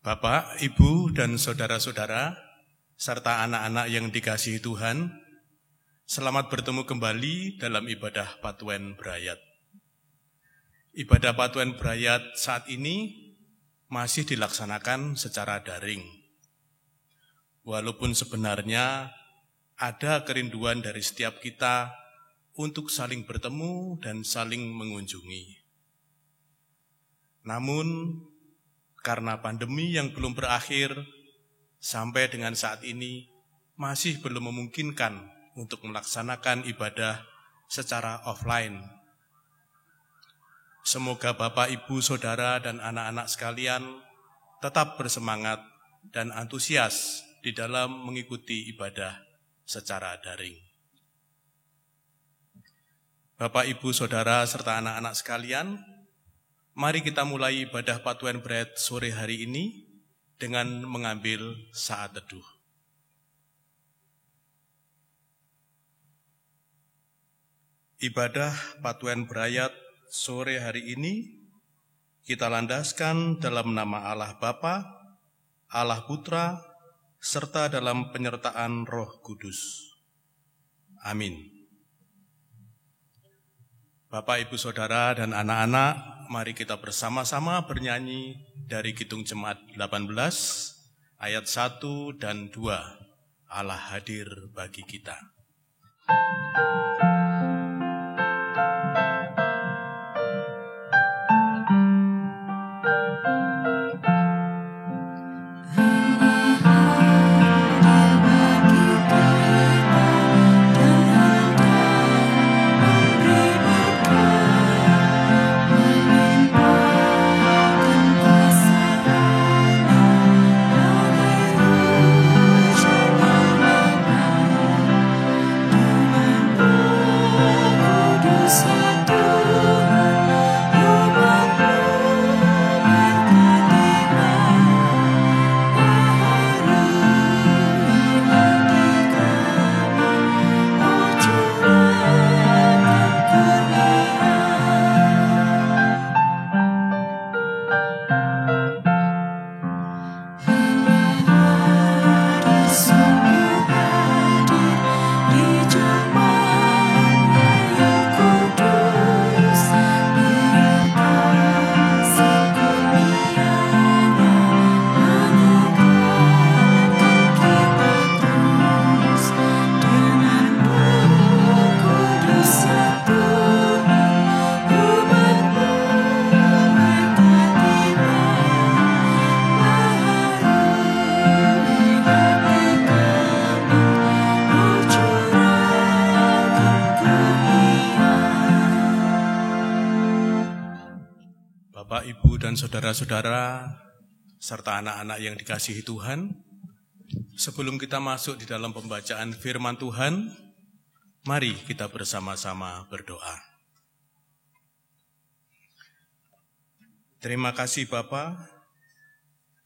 Bapak, Ibu, dan saudara-saudara, serta anak-anak yang dikasihi Tuhan, selamat bertemu kembali dalam ibadah Patuen Brayat. Ibadah Patuen Brayat saat ini masih dilaksanakan secara daring. Walaupun sebenarnya ada kerinduan dari setiap kita untuk saling bertemu dan saling mengunjungi. Namun, karena pandemi yang belum berakhir, sampai dengan saat ini masih belum memungkinkan untuk melaksanakan ibadah secara offline. Semoga Bapak, Ibu, Saudara, dan anak-anak sekalian tetap bersemangat dan antusias di dalam mengikuti ibadah secara daring. Bapak, Ibu, Saudara, serta anak-anak sekalian, mari kita mulai ibadah Patuen Brayat sore hari ini dengan mengambil saat teduh. Ibadah Patuen Brayat sore hari ini kita landaskan dalam nama Allah Bapa, Allah Putra, serta dalam penyertaan Roh Kudus. Amin. Bapak, Ibu, Saudara, dan anak-anak, mari kita bersama-sama bernyanyi dari Kidung Jemaat 18, ayat 1 dan 2. Allah hadir bagi kita. Bapak, Ibu, dan saudara-saudara, serta anak-anak yang dikasihi Tuhan, sebelum kita masuk di dalam pembacaan firman Tuhan, mari kita bersama-sama berdoa. Terima kasih Bapa,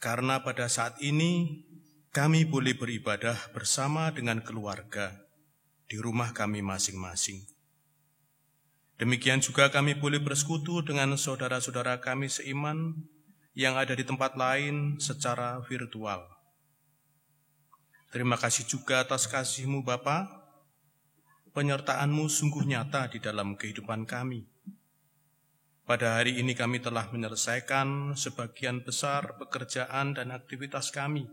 karena pada saat ini kami boleh beribadah bersama dengan keluarga di rumah kami masing-masing. Demikian juga kami boleh bersekutu dengan saudara-saudara kami seiman yang ada di tempat lain secara virtual. Terima kasih juga atas kasih-Mu Bapa, penyertaan-Mu sungguh nyata di dalam kehidupan kami. Pada hari ini kami telah menyelesaikan sebagian besar pekerjaan dan aktivitas kami.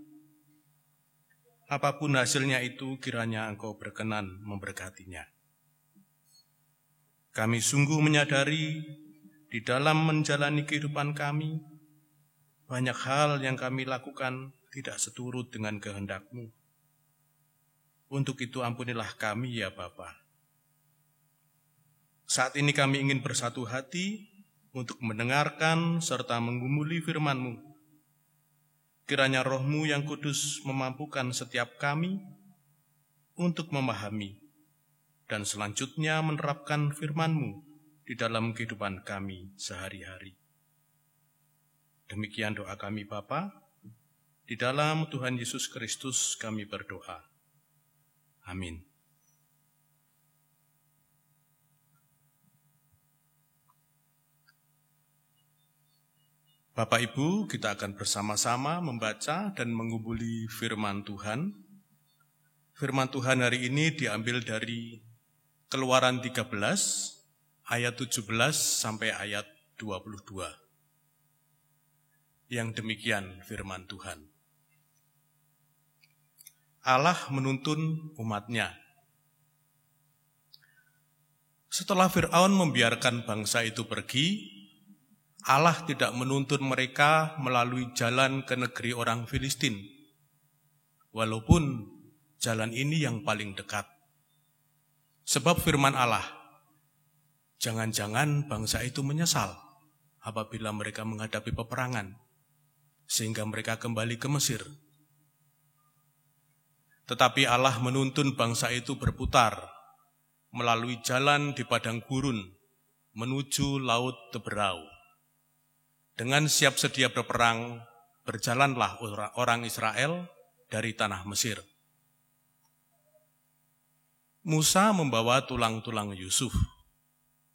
Apapun hasilnya itu, kiranya Engkau berkenan memberkatinya. Kami sungguh menyadari di dalam menjalani kehidupan kami, banyak hal yang kami lakukan tidak seturut dengan kehendak-Mu. Untuk itu ampunilah kami ya Bapa. Saat ini kami ingin bersatu hati untuk mendengarkan serta menggumuli firman-Mu. Kiranya Roh-Mu yang kudus memampukan setiap kami untuk memahami dan selanjutnya menerapkan firman-Mu di dalam kehidupan kami sehari-hari. Demikian doa kami Bapa, di dalam Tuhan Yesus Kristus kami berdoa. Amin. Bapak Ibu, kita akan bersama-sama membaca dan mengumpuli firman Tuhan. Firman Tuhan hari ini diambil dari Keluaran 13 ayat 17 sampai ayat 22. Yang demikian firman Tuhan. Allah menuntun umatnya. Setelah Fir'aun membiarkan bangsa itu pergi, Allah tidak menuntun mereka melalui jalan ke negeri orang Filistin, walaupun jalan ini yang paling dekat. Sebab firman Allah, jangan-jangan bangsa itu menyesal apabila mereka menghadapi peperangan, sehingga mereka kembali ke Mesir. Tetapi Allah menuntun bangsa itu berputar melalui jalan di padang gurun menuju Laut Teberau. Dengan siap sedia berperang, berjalanlah orang Israel dari tanah Mesir. Musa membawa tulang-tulang Yusuf,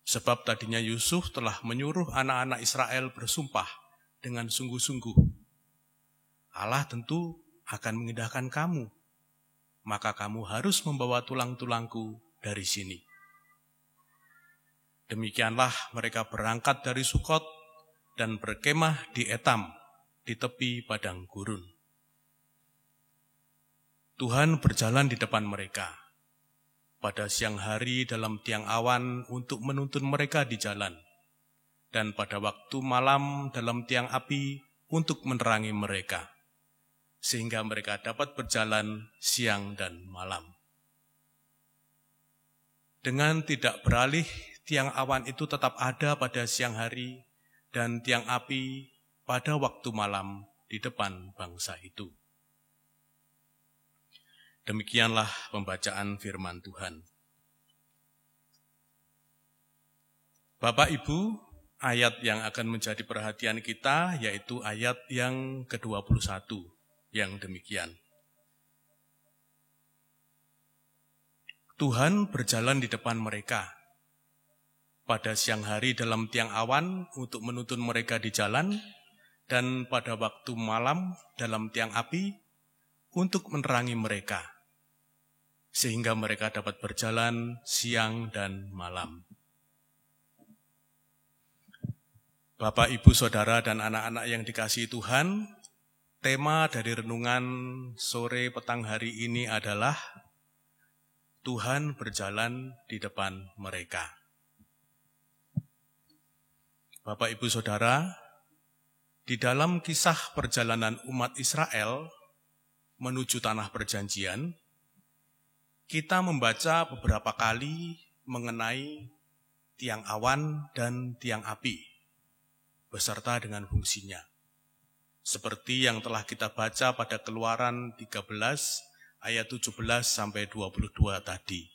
sebab tadinya Yusuf telah menyuruh anak-anak Israel bersumpah dengan sungguh-sungguh. Allah tentu akan mengindahkan kamu, maka kamu harus membawa tulang-tulangku dari sini. Demikianlah mereka berangkat dari Sukot dan berkemah di Etam, di tepi padang gurun. Tuhan berjalan di depan mereka pada siang hari dalam tiang awan untuk menuntun mereka di jalan, dan pada waktu malam dalam tiang api untuk menerangi mereka, sehingga mereka dapat berjalan siang dan malam. Dengan tidak beralih, tiang awan itu tetap ada pada siang hari, dan tiang api pada waktu malam di depan bangsa itu. Demikianlah pembacaan firman Tuhan. Bapak Ibu, ayat yang akan menjadi perhatian kita yaitu ayat yang ke-21 yang demikian. Tuhan berjalan di depan mereka pada siang hari dalam tiang awan untuk menuntun mereka di jalan, dan pada waktu malam dalam tiang api untuk menerangi mereka, sehingga mereka dapat berjalan siang dan malam. Bapak, Ibu, Saudara, dan anak-anak yang dikasihi Tuhan, tema dari renungan sore petang hari ini adalah Tuhan berjalan di depan mereka. Bapak, Ibu, Saudara, di dalam kisah perjalanan umat Israel menuju tanah perjanjian, kita membaca beberapa kali mengenai tiang awan dan tiang api, beserta dengan fungsinya. Seperti yang telah kita baca pada Keluaran 13 ayat 17 sampai 22 tadi.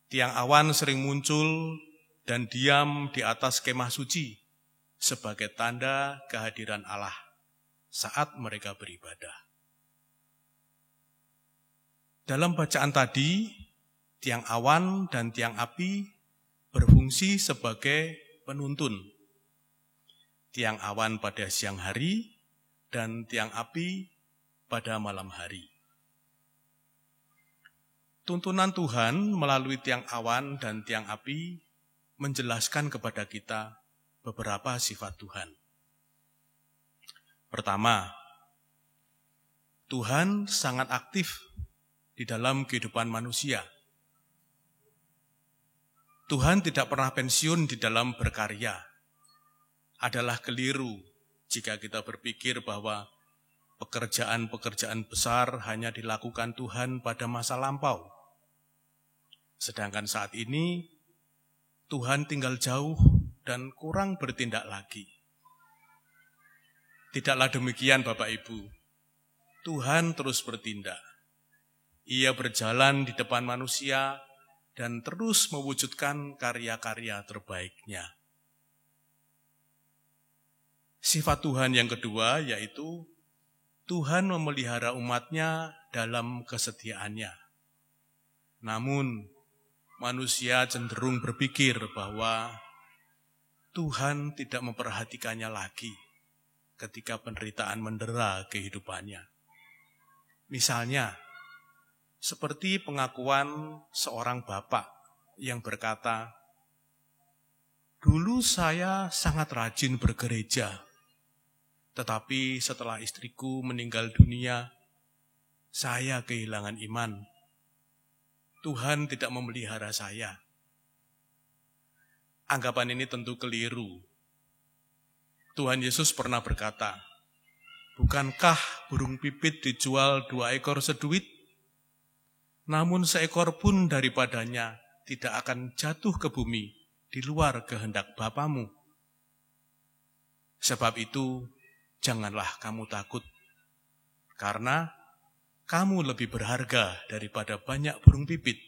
Tiang awan sering muncul dan diam di atas kemah suci sebagai tanda kehadiran Allah saat mereka beribadah. Dalam bacaan tadi, tiang awan dan tiang api berfungsi sebagai penuntun. Tiang awan pada siang hari dan tiang api pada malam hari. Tuntunan Tuhan melalui tiang awan dan tiang api menjelaskan kepada kita beberapa sifat Tuhan. Pertama, Tuhan sangat aktif di dalam kehidupan manusia. Tuhan tidak pernah pensiun di dalam berkarya. Adalah keliru jika kita berpikir bahwa pekerjaan-pekerjaan besar hanya dilakukan Tuhan pada masa lampau. Sedangkan saat ini, Tuhan tinggal jauh dan kurang bertindak lagi. Tidaklah demikian, Bapak Ibu. Tuhan terus bertindak. Ia berjalan di depan manusia dan terus mewujudkan karya-karya terbaiknya. Sifat Tuhan yang kedua yaitu Tuhan memelihara umatnya dalam kesetiaannya. Namun, manusia cenderung berpikir bahwa Tuhan tidak memperhatikannya lagi ketika penderitaan mendera kehidupannya. Misalnya, seperti pengakuan seorang bapak yang berkata, "Dulu saya sangat rajin bergereja, tetapi setelah istriku meninggal dunia, saya kehilangan iman. Tuhan tidak memelihara saya." Anggapan ini tentu keliru. Tuhan Yesus pernah berkata, "Bukankah burung pipit dijual 2 ekor seduit? Namun seekor pun daripadanya tidak akan jatuh ke bumi di luar kehendak Bapamu. Sebab itu, janganlah kamu takut, karena kamu lebih berharga daripada banyak burung pipit."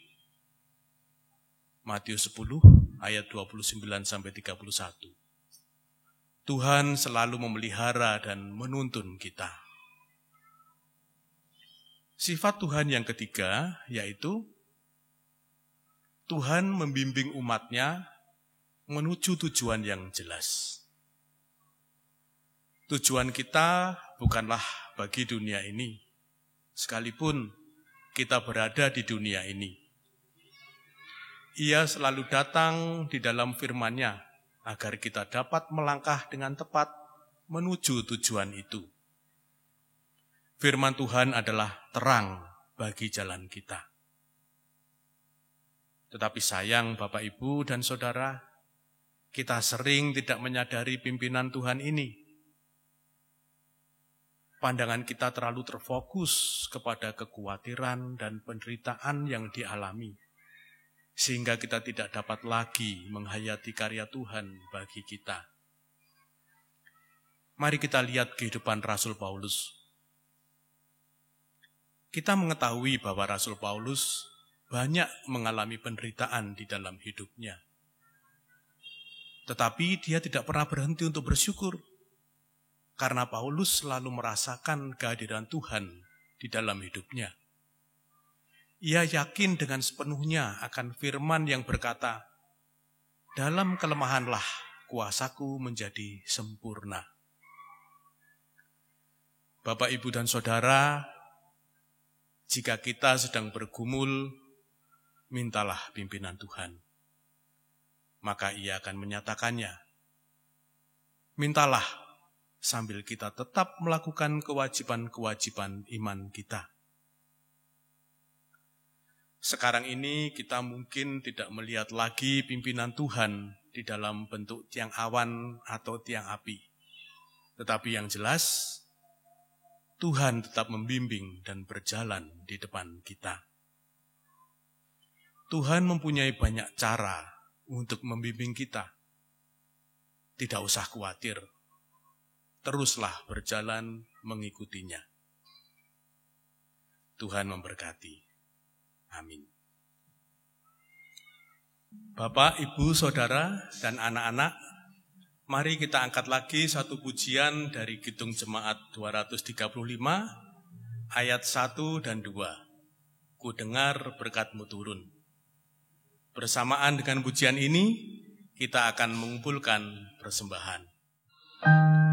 Matius 10 ayat 29-31. Tuhan selalu memelihara dan menuntun kita. Sifat Tuhan yang ketiga yaitu Tuhan membimbing umatnya menuju tujuan yang jelas. Tujuan kita bukanlah bagi dunia ini, sekalipun kita berada di dunia ini. Ia selalu datang di dalam firman-Nya agar kita dapat melangkah dengan tepat menuju tujuan itu. Firman Tuhan adalah terang bagi jalan kita. Tetapi sayang Bapak, Ibu, dan Saudara, kita sering tidak menyadari pimpinan Tuhan ini. Pandangan kita terlalu terfokus kepada kekhawatiran dan penderitaan yang dialami, sehingga kita tidak dapat lagi menghayati karya Tuhan bagi kita. Mari kita lihat kehidupan Rasul Paulus. Kita mengetahui bahwa Rasul Paulus banyak mengalami penderitaan di dalam hidupnya. Tetapi dia tidak pernah berhenti untuk bersyukur, karena Paulus selalu merasakan kehadiran Tuhan di dalam hidupnya. Ia yakin dengan sepenuhnya akan firman yang berkata, "Dalam kelemahanlah kuasaku menjadi sempurna." Bapak, Ibu, dan Saudara, jika kita sedang bergumul, mintalah pimpinan Tuhan. Maka Ia akan menyatakannya. Mintalah sambil kita tetap melakukan kewajiban-kewajiban iman kita. Sekarang ini kita mungkin tidak melihat lagi pimpinan Tuhan di dalam bentuk tiang awan atau tiang api. Tetapi yang jelas, Tuhan tetap membimbing dan berjalan di depan kita. Tuhan mempunyai banyak cara untuk membimbing kita. Tidak usah khawatir, teruslah berjalan mengikutinya. Tuhan memberkati. Amin. Bapak, Ibu, Saudara, dan anak-anak, mari kita angkat lagi satu pujian dari Kidung Jemaat 235, ayat 1 dan 2. Ku dengar berkat-Mu turun. Bersamaan dengan pujian ini, kita akan mengumpulkan persembahan. Menghibur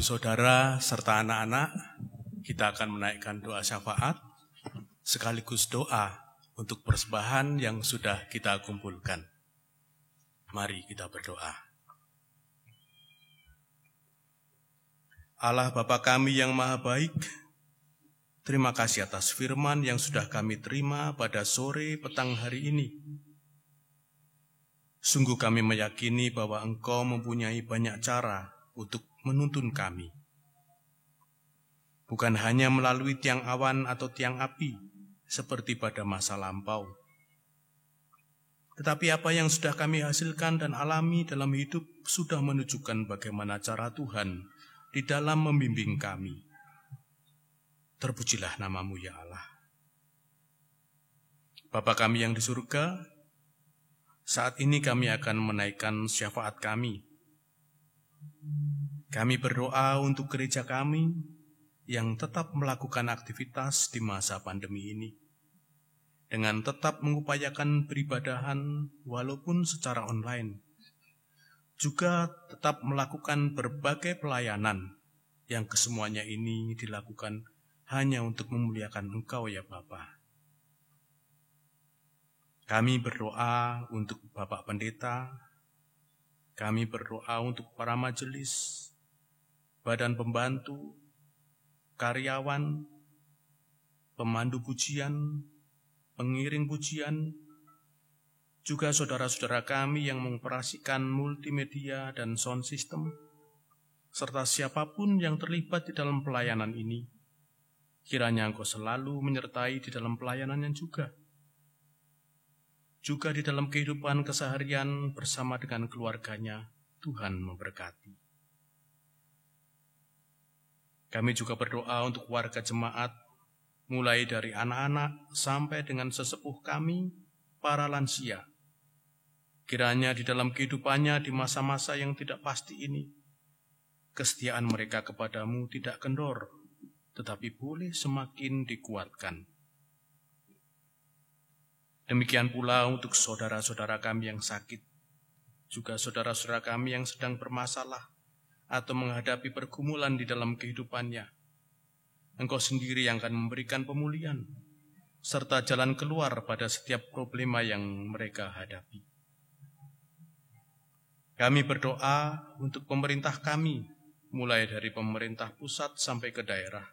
saudara serta anak-anak, kita akan menaikkan doa syafaat sekaligus doa untuk persembahan yang sudah kita kumpulkan. Mari kita berdoa. Allah Bapa kami yang maha baik, terima kasih atas firman yang sudah kami terima pada sore petang hari ini. Sungguh kami meyakini bahwa Engkau mempunyai banyak cara untuk menuntun kami. Bukan hanya melalui tiang awan atau tiang api, seperti pada masa lampau. Tetapi apa yang sudah kami hasilkan dan alami dalam hidup sudah menunjukkan bagaimana cara Tuhan di dalam membimbing kami. Terpujilah nama-Mu ya Allah. Bapa kami yang di surga, saat ini kami akan menaikkan syafaat kami. Kami berdoa untuk gereja kami yang tetap melakukan aktivitas di masa pandemi ini, dengan tetap mengupayakan peribadahan walaupun secara online, juga tetap melakukan berbagai pelayanan yang kesemuanya ini dilakukan hanya untuk memuliakan Engkau ya Bapa. Kami berdoa untuk Bapak Pendeta, kami berdoa untuk para majelis, badan pembantu, karyawan, pemandu pujian, pengiring pujian, juga saudara-saudara kami yang mengoperasikan multimedia dan sound system, serta siapapun yang terlibat di dalam pelayanan ini. Kiranya Engkau selalu menyertai di dalam pelayanannya juga di dalam kehidupan keseharian bersama dengan keluarganya. Tuhan memberkati. Kami juga berdoa untuk warga jemaat, mulai dari anak-anak sampai dengan sesepuh kami, para lansia. Kiranya di dalam kehidupannya di masa-masa yang tidak pasti ini, kesetiaan mereka kepadamu tidak kendor, tetapi boleh semakin dikuatkan. Demikian pula untuk saudara-saudara kami yang sakit, juga saudara-saudara kami yang sedang bermasalah atau menghadapi pergumulan di dalam kehidupannya. Engkau sendiri yang akan memberikan pemulihan, serta jalan keluar pada setiap problema yang mereka hadapi. Kami berdoa untuk pemerintah kami, mulai dari pemerintah pusat sampai ke daerah.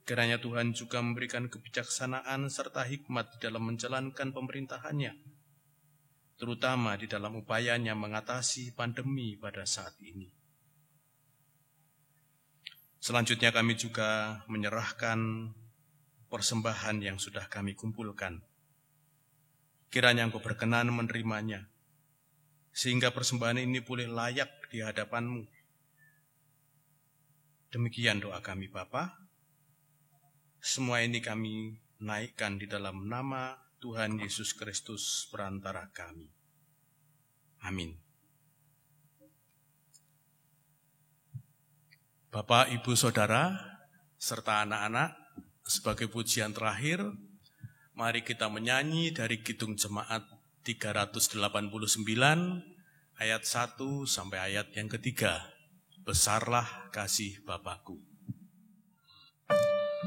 Kiranya Tuhan juga memberikan kebijaksanaan serta hikmat di dalam menjalankan pemerintahannya, terutama di dalam upayanya mengatasi pandemi pada saat ini. Selanjutnya kami juga menyerahkan persembahan yang sudah kami kumpulkan. Kiranya Engkau berkenan menerimanya, sehingga persembahan ini boleh layak di hadapan-Mu. Demikian doa kami Bapa. Semua ini kami naikkan di dalam nama Tuhan Yesus Kristus perantara kami. Amin. Bapak, Ibu, Saudara, serta anak-anak, sebagai pujian terakhir, mari kita menyanyi dari Kidung Jemaat 389, ayat 1 sampai ayat yang ketiga. Besarlah kasih Bapakku. Di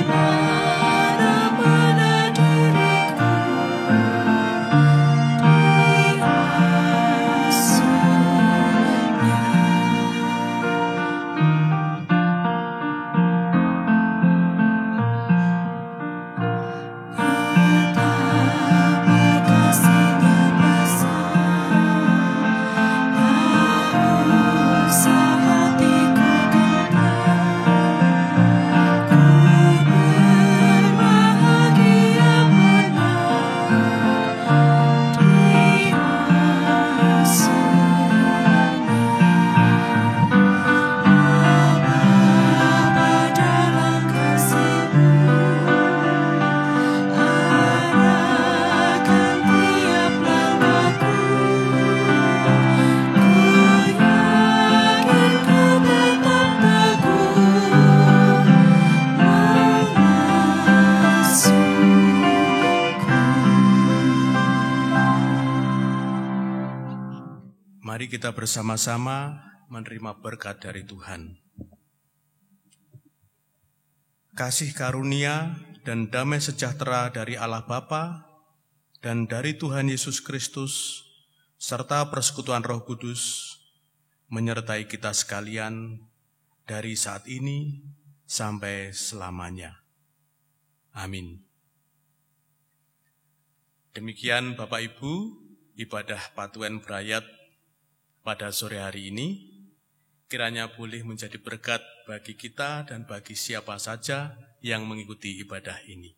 mana-mana diriku Mari kita bersama-sama menerima berkat dari Tuhan. Kasih karunia dan damai sejahtera dari Allah Bapa dan dari Tuhan Yesus Kristus, serta persekutuan Roh Kudus, menyertai kita sekalian dari saat ini sampai selamanya. Amin. Demikian Bapak Ibu, ibadah Patuan Brayat pada sore hari ini, kiranya boleh menjadi berkat bagi kita dan bagi siapa saja yang mengikuti ibadah ini.